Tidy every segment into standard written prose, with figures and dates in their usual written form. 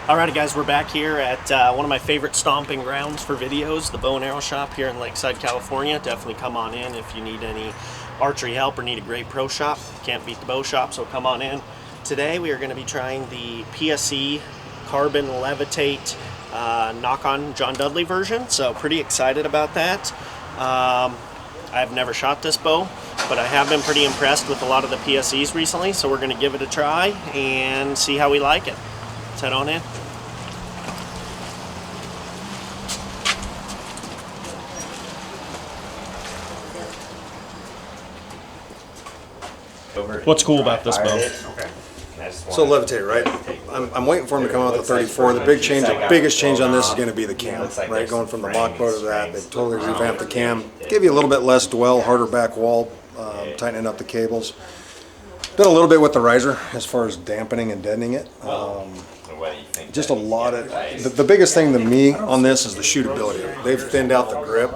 Alrighty guys, we're back here at one of my favorite stomping grounds for videos, the Bow and Arrow Shop here in Lakeside, California. Definitely come on in if you need any archery help or need a great pro shop. Can't beat the bow shop, so come on in. Today we are going to be trying the PSE Carbon Levitate Nock on John Dudley version, so pretty excited about that. I've never shot this bow, but I have been pretty impressed with a lot of the PSEs recently, so we're going to give it a try and see how we like it. Let's head on in. What's cool about this bow? So Levitate, right? I'm waiting for him to come out with the 34. The big change, the biggest change on this is going to be the cam, right? Going from the mock bow to that, they totally revamped the cam. Give you a little bit less dwell, harder back wall, tightening up the cables. Did a little bit with the riser as far as dampening and deadening it. Just a lot of, the biggest thing to me on this is the shootability. They've thinned out the grip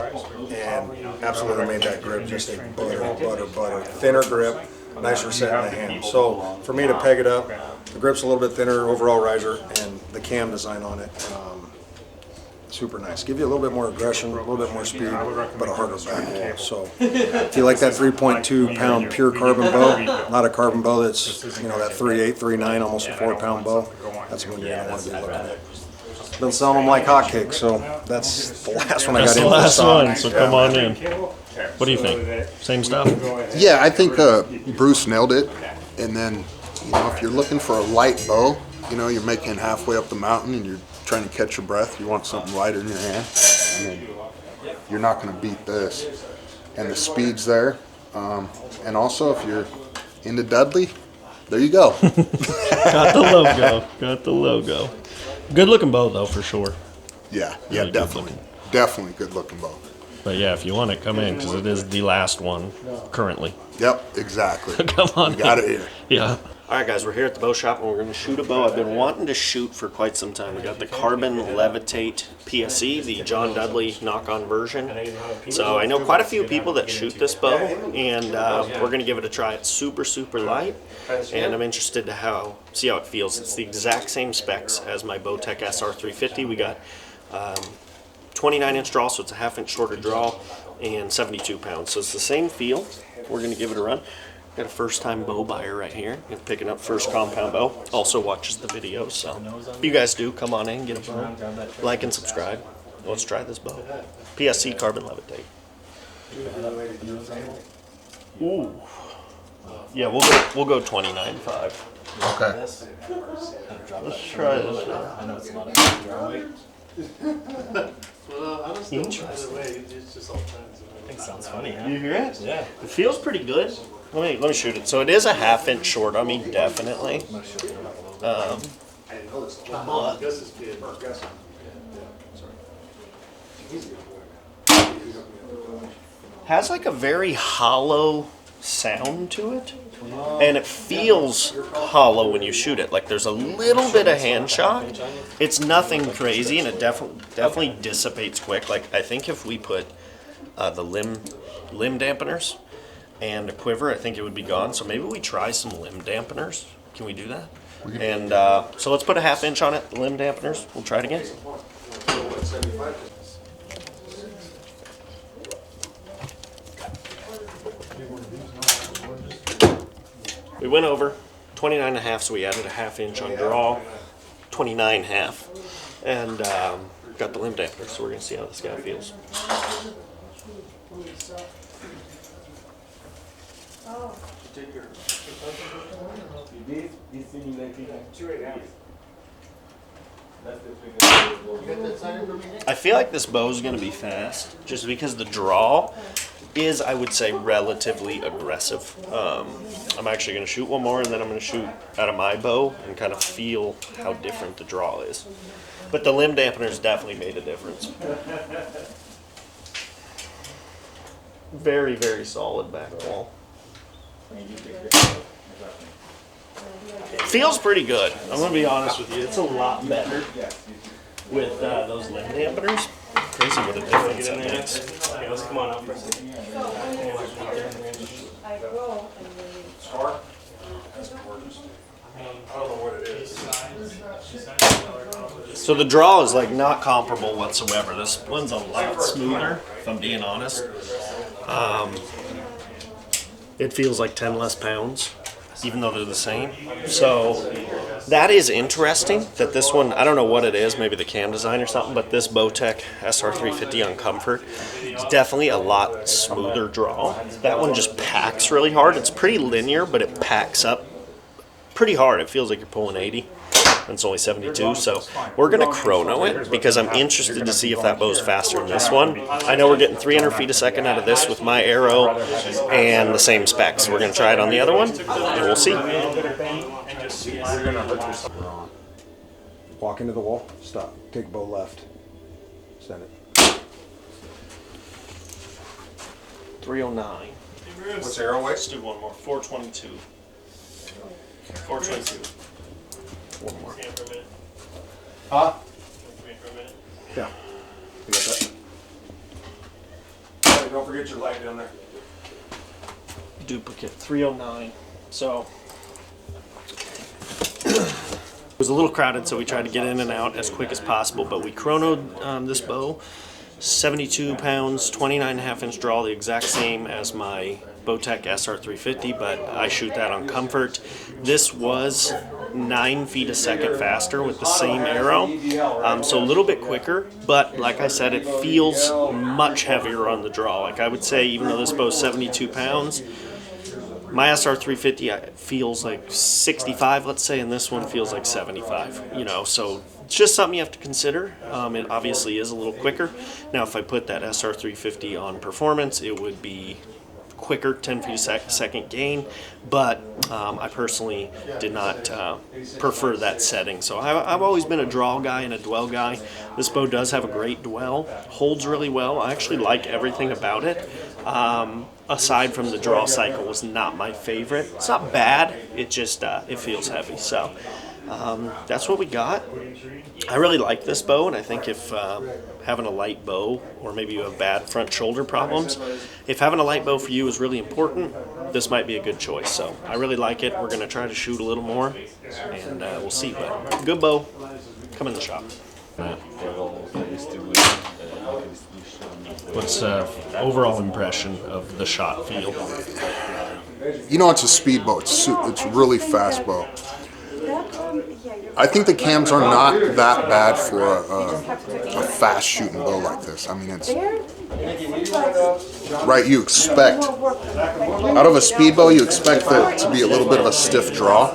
and absolutely made that grip just a butter, thinner grip. Nicer set in the hand. So for me to peg it up, the grip's a little bit thinner, overall riser, and the cam design on it, super nice. Give you a little bit more aggression, a little bit more speed, but a harder back wall. So if you like that 3.2 pound pure carbon bow, not a carbon bow that's, you know, that 3.8, 3.9, almost a 4 pound bow, that's when you're going to want to be looking at. Been selling them like hotcakes, so that's the last one I got in. That's the last one, so come on in. What do you think? Same stuff? Yeah, I think Bruce nailed it. And then, you know, if you're looking for a light bow, you know, you're making halfway up the mountain and you're trying to catch your breath, you want something lighter in your hand. I mean, you're not going to beat this. And the speed's there. And also, if you're into Dudley, there you go. Got the logo. Got the logo. Good looking bow, though, for sure. Yeah, Really definitely. Definitely good looking bow. But yeah, if you want it, come in, because it is the last one currently. Yep, exactly. Come on. We got it here. Yeah. All right, guys, we're here at the bow shop, and we're going to shoot a bow I've been wanting to shoot for quite some time. We got the Carbon Levitate PSE, the John Dudley knock-on version. So I know quite a few people that shoot this bow, and we're going to give it a try. It's super, super light, and I'm interested to see how it feels. It's the exact same specs as my Bowtech SR350. We got 29-inch draw, so it's a half-inch shorter draw, and 72 pounds. So it's the same feel. We're going to give it a run. Got a first-time bow buyer right here. Picking up first compound bow. Also watches the videos, so if you guys do, come on in, get a bow. Like and subscribe. Let's try this bow. PSE Carbon Levitate. Ooh. Yeah, we'll go 29.5. Okay. Let's try this one. I know it's a lot of weight. Interesting. I think it sounds funny, huh? You hear it? Yeah. It feels pretty good. Let me shoot it. So it is a half-inch short on me, definitely. Has like a very hollow sound to it, and it feels hollow when you shoot it. Like there's a little bit of hand shock. It's nothing crazy, and it definitely dissipates quick. Like I think if we put the limb dampeners and a quiver, I think it would be gone. So maybe we try some limb dampeners. Can we do that? And so let's put a half-inch on it, the limb dampeners. We'll try it again. We went over 29.5, so we added a half-inch on draw, 29.5, and got the limb dampener. So we're gonna see how this guy feels. I feel like this bow is going to be fast, just because the draw is, I would say, relatively aggressive. I'm actually going to shoot one more, and then I'm going to shoot out of my bow and kind of feel how different the draw is. But the limb dampeners definitely made a difference. Very, very solid back wall. Feels pretty good. I'm going to be honest with you. It's a lot better with those limb dampeners. Crazy what a difference it makes. Okay, let's come on up for a second. That's gorgeous. So the draw is like not comparable whatsoever. This one's a lot smoother, if I'm being honest. It feels like 10 less pounds, even though they're the same. So that is interesting that this one, I don't know what it is, maybe the cam design or something, but this Bowtech SR350 on Comfort is definitely a lot smoother draw. That one just packs really hard. It's pretty linear, but it packs up pretty hard. It feels like you're pulling 80. And it's only 72, so we're going to chrono it because I'm interested to see if that bow's faster than this one. I know we're getting 300 feet a second out of this with my arrow and the same specs. We're going to try it on the other one, and we'll see. Walk into the wall, stop, take bow left, send it. 309. What's the arrow weight? Let's do one more. 422. 422. One more. Huh? Yeah. You got that? Hey, don't forget your light down there. Duplicate 309. So it was a little crowded, so we tried to get in and out as quick as possible, but we chronoed this bow. 72 pounds, 29.5 inch draw, the exact same as my Bowtech SR350, but I shoot that on Comfort. This was 9 feet a second faster with the same arrow, so a little bit quicker, but like I said, it feels much heavier on the draw. Like I would say, even though this bow's 72 pounds, my SR350 feels like 65, let's say, and this one feels like 75, you know, so it's just something you have to consider. It obviously is a little quicker. Now, if I put that SR350 on performance, it would be quicker, 10 feet a second gain, but I personally did not prefer that setting. So I've always been a draw guy and a dwell guy. This bow does have a great dwell, holds really well. I actually like everything about it. Aside from the draw cycle was not my favorite. It's not bad, it just it feels heavy. So that's what we got. I really like this bow, and I think if having a light bow, or maybe you have bad front shoulder problems, if having a light bow for you is really important, this might be a good choice. So I really like it. We're going to try to shoot a little more, and we'll see. But good bow. Come in the shop. What's overall impression of the shot feel? You know, it's a speed bow. It's a really fast bow. I think the cams are not that bad for a fast shooting bow like this. I mean, it's right. You expect out of a speed bow, you expect it to be a little bit of a stiff draw.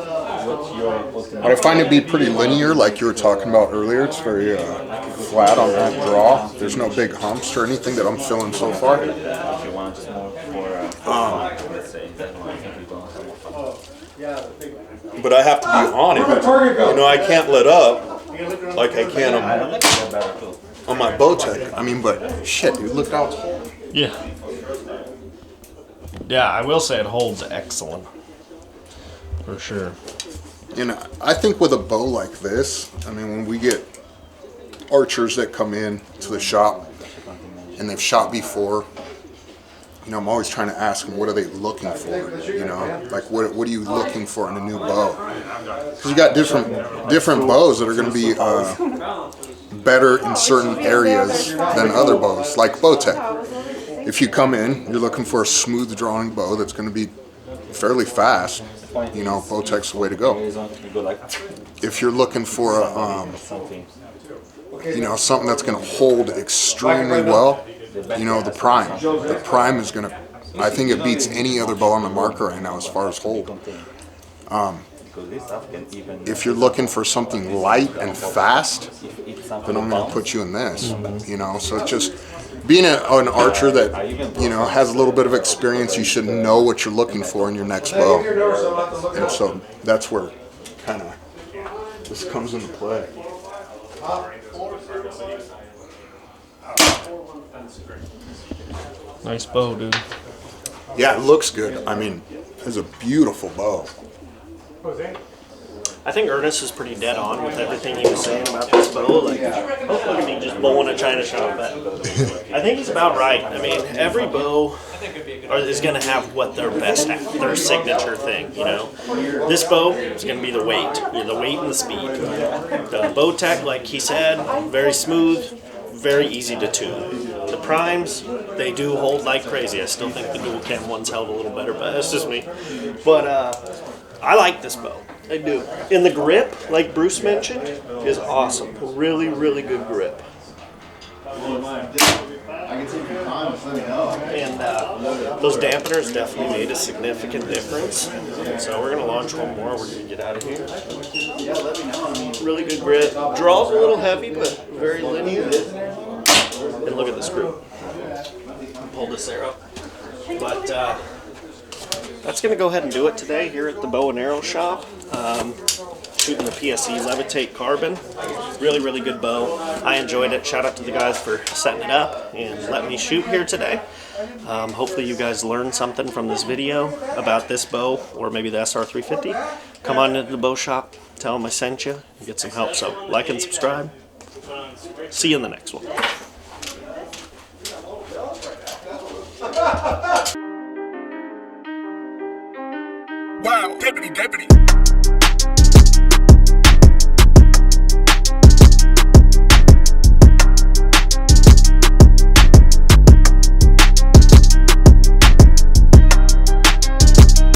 But I find it to be pretty linear, like you were talking about earlier. It's very flat on that draw. There's no big humps or anything that I'm feeling so far. But I have to be on it. You know, I can't let up like I can on my Bowtech. I mean, but shit, dude, look how it's holding. Yeah. Yeah, I will say it holds excellent. For sure. And I think with a bow like this, I mean, when we get archers that come in to the shop and they've shot before, you know, I'm always trying to ask them, what are they looking for? You know, like what are you looking for in a new bow? Because you got different bows that are going to be better in certain areas than other bows, like Bowtech. If you come in, you're looking for a smooth drawing bow that's going to be fairly fast. You know, Bowtech's the way to go. If you're looking for you know, something that's going to hold extremely well, you know, the Prime. The Prime is going to, I think it beats any other bow on the market right now as far as hold. If you're looking for something light and fast, then I'm going to put you in this. You know, so it's just being an archer that, you know, has a little bit of experience, you should know what you're looking for in your next bow. And so that's where kind of this comes into play. Nice bow, dude. Yeah, it looks good. I mean, it's a beautiful bow. I think Ernest is pretty dead on with everything he was saying about this bow. Like, oh, look at me just bowing a China shop, but I think he's about right. I mean, every bow is going to have what they're best at, their signature thing, you know. This bow is going to be the weight, the weight and the speed. The bow tech, like he said, very smooth, very easy to tune. The primes, they do hold like crazy. I still think the dual cam one's held a little better, but that's just me. But I like this bow. I do. And the grip, like Bruce mentioned, is awesome. Really, really good grip. And those dampeners definitely made a significant difference. So we're going to launch one more. We're going to get out of here. Really good grip. Draw's a little heavy, but very linear. And look at the screw. Pull this arrow. But that's going to go ahead and do it today here at the Bow and Arrow Shop. Shooting the PSE Levitate Carbon. Really, really good bow. I enjoyed it. Shout out to the guys for setting it up and letting me shoot here today. Hopefully you guys learned something from this video about this bow, or maybe the SR350. Come on into the bow shop, tell them I sent you, and get some help. So like and subscribe. See you in the next one. Wow, deputy.